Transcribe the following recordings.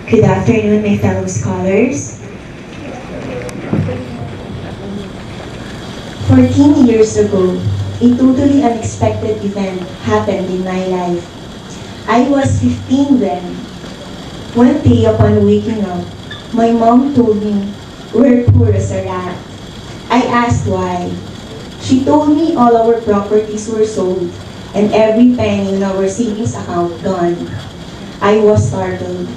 Good afternoon, my fellow scholars. 14 years ago, a totally unexpected event happened in my life. I was 15 then. One day upon waking up, my mom told me, "We're poor as a rat." I asked why. She told me all our properties were sold and every penny in our savings account gone. I was startled.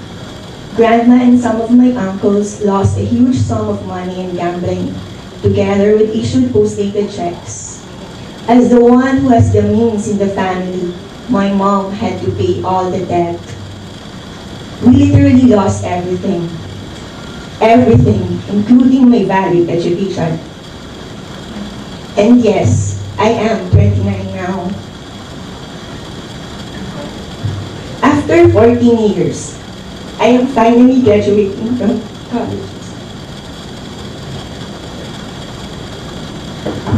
Grandma and some of my uncles lost a huge sum of money in gambling, together with issued post-dated checks. As the one who has the means in the family, my mom had to pay all the debt. We literally lost everything. Everything, including my valued education. And yes, I am 29 now. After 14 years, I am finally graduating from college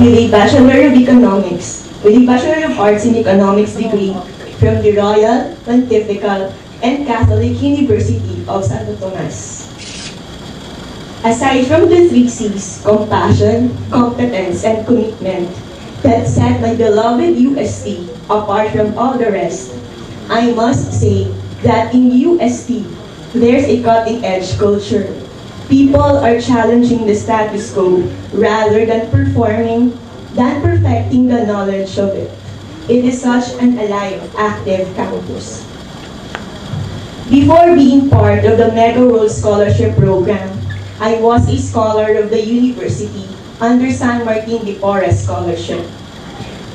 with a Bachelor of Economics, with a Bachelor of Arts in Economics degree from the Royal, Pontifical, and Catholic University of Santo Tomas. Aside from the 3 C's, compassion, competence, and commitment, that set my beloved UST apart from all the rest, I must say that in UST, there's a cutting-edge culture. People are challenging the status quo rather than perfecting the knowledge of it. It is such an alive, active campus. Before being part of the Mega World Scholarship Program, I was a scholar of the university under San Martin de Porres Scholarship.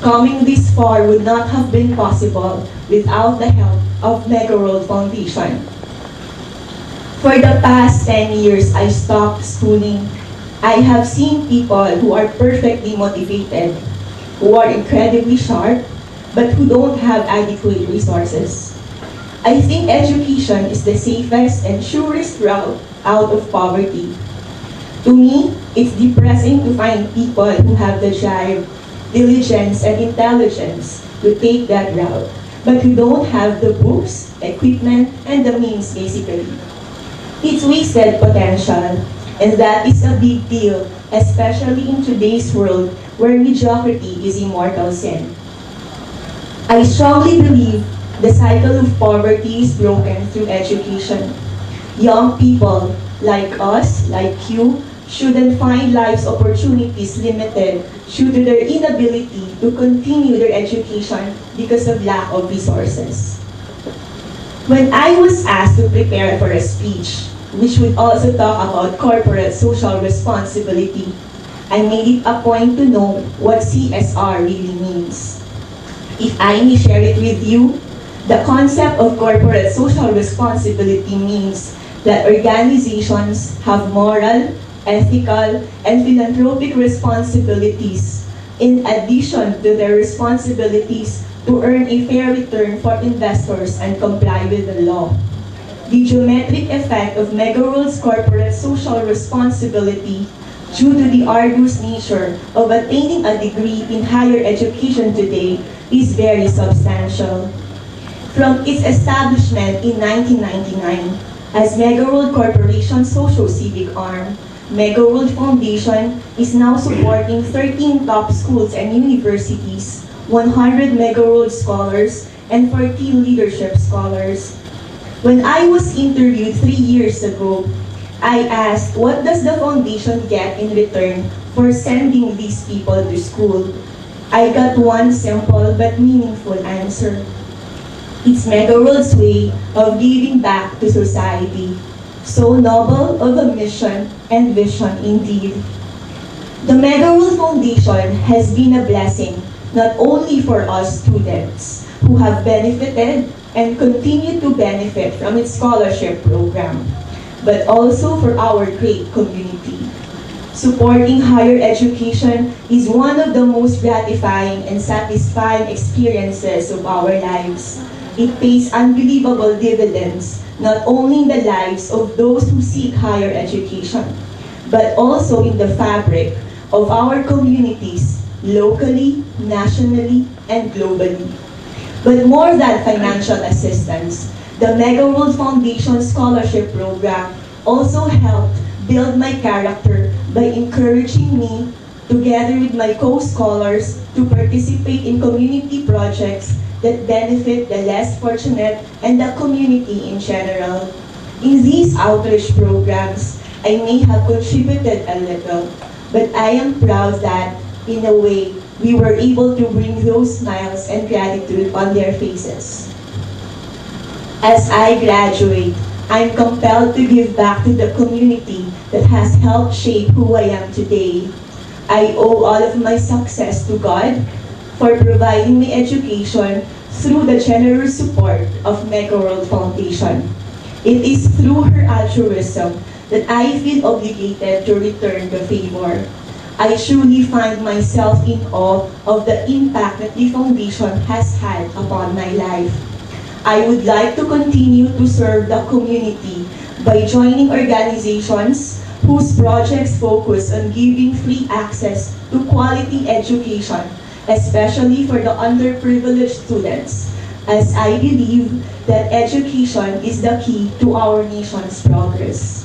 Coming this far would not have been possible without the help of Mega World Foundation. For the past 10 years, I stopped schooling. I have seen people who are perfectly motivated, who are incredibly sharp, but who don't have adequate resources. I think education is the safest and surest route out of poverty. To me, it's depressing to find people who have the drive, diligence, and intelligence to take that route, but who don't have the books, equipment, and the means basically. It's wasted potential, and that is a big deal, especially in today's world where mediocrity is a mortal sin. I strongly believe the cycle of poverty is broken through education. Young people like us, like you, shouldn't find life's opportunities limited due to their inability to continue their education because of lack of resources. When I was asked to prepare for a speech, which would also talk about corporate social responsibility, I made it a point to know what CSR really means. If I may share it with you, the concept of corporate social responsibility means that organizations have moral, ethical, and philanthropic responsibilities in addition to their responsibilities to earn a fair return for investors and comply with the law. The geometric effect of Mega World's corporate social responsibility due to the arduous nature of attaining a degree in higher education today is very substantial. From its establishment in 1999 as Mega World Corporation's socio-civic arm, Mega World Foundation is now supporting 13 top schools and universities, 100 Mega World scholars, and 14 leadership scholars. When I was interviewed 3 years ago, I asked, what does the foundation get in return for sending these people to school? I got one simple but meaningful answer. It's Mega World's way of giving back to society. So noble of a mission and vision indeed. The Mega World Foundation has been a blessing not only for us students who have benefited and continue to benefit from its scholarship program, but also for our great community. Supporting higher education is one of the most gratifying and satisfying experiences of our lives. It pays unbelievable dividends, not only in the lives of those who seek higher education, but also in the fabric of our communities, locally, nationally, and globally. But more than financial assistance, the Mega World Foundation Scholarship Program also helped build my character by encouraging me, together with my co-scholars, to participate in community projects that benefit the less fortunate and the community in general. In these outreach programs, I may have contributed a little, but I am proud that, in a way, we were able to bring those smiles and gratitude on their faces. As I graduate, I'm compelled to give back to the community that has helped shape who I am today. I owe all of my success to God for providing me education through the generous support of Mega World Foundation. It is through her altruism that I feel obligated to return the favor. I truly find myself in awe of the impact that the foundation has had upon my life. I would like to continue to serve the community by joining organizations whose projects focus on giving free access to quality education, especially for the underprivileged students, as I believe that education is the key to our nation's progress.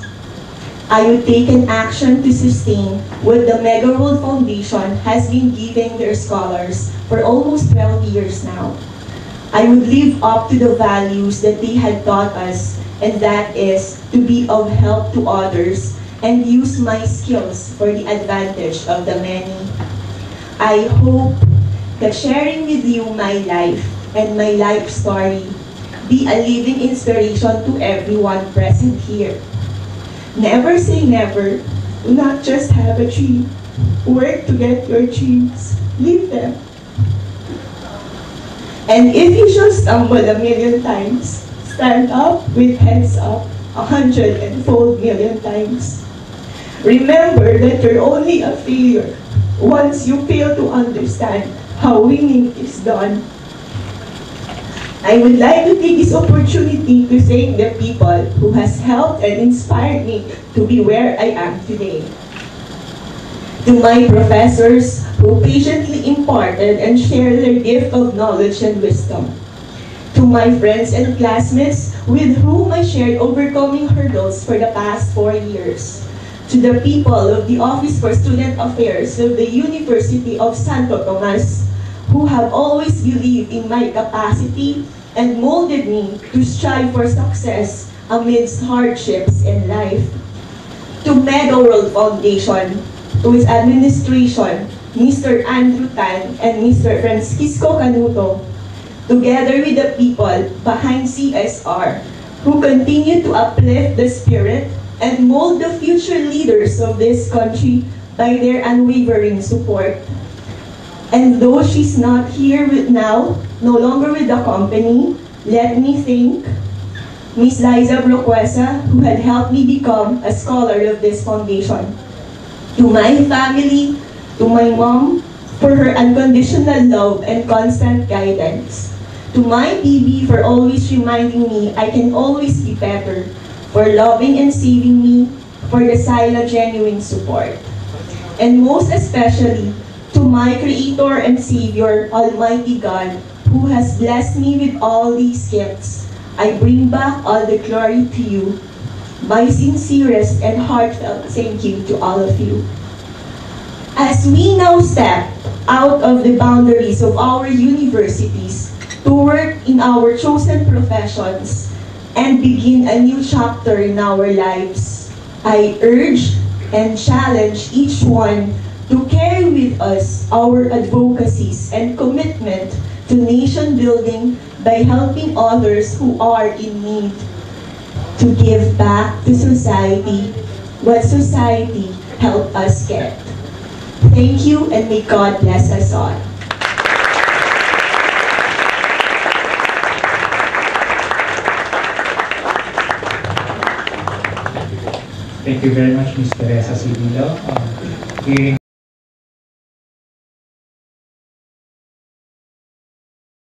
I would take an action to sustain what the Mega World Foundation has been giving their scholars for almost 12 years now. I would live up to the values that they had taught us, and that is to be of help to others and use my skills for the advantage of the many. I hope that sharing with you my life and my life story be a living inspiration to everyone present here. Never say never. Do not just have a dream. Work to get your dreams. Live them. And if you shall stumble 1,000,000 times, stand up with heads up 100-fold million times. Remember that you're only a failure once you fail to understand how winning is done. I would like to take this opportunity to thank the people who has helped and inspired me to be where I am today. To my professors who patiently imparted and shared their gift of knowledge and wisdom. To my friends and classmates with whom I shared overcoming hurdles for the past 4 years. To the people of the Office for Student Affairs of the University of Santo Tomas, who have always believed in my capacity and molded me to strive for success amidst hardships in life. To Mega World Foundation, to its administration, Mr. Andrew Tan and Mr. Francisco Canuto, together with the people behind CSR, who continue to uplift the spirit and mold the future leaders of this country by their unwavering support. And though she's not here now, no longer with the company, let me thank Ms. Liza Broquesa, who had helped me become a scholar of this foundation. To my family, to my mom, for her unconditional love and constant guidance. To my baby for always reminding me I can always be better, for loving and saving me, for the silent genuine support. And most especially, to my Creator and Savior, Almighty God, who has blessed me with all these gifts. I bring back all the glory to you. My sincerest and heartfelt thank you to all of you. As we now step out of the boundaries of our universities to work in our chosen professions and begin a new chapter in our lives, I urge and challenge each one to carry with us our advocacies and commitment to nation building by helping others who are in need, to give back to society what society helped us get. Thank you, and may God bless us all. Thank you very much, Ms. Teresa Cedillo.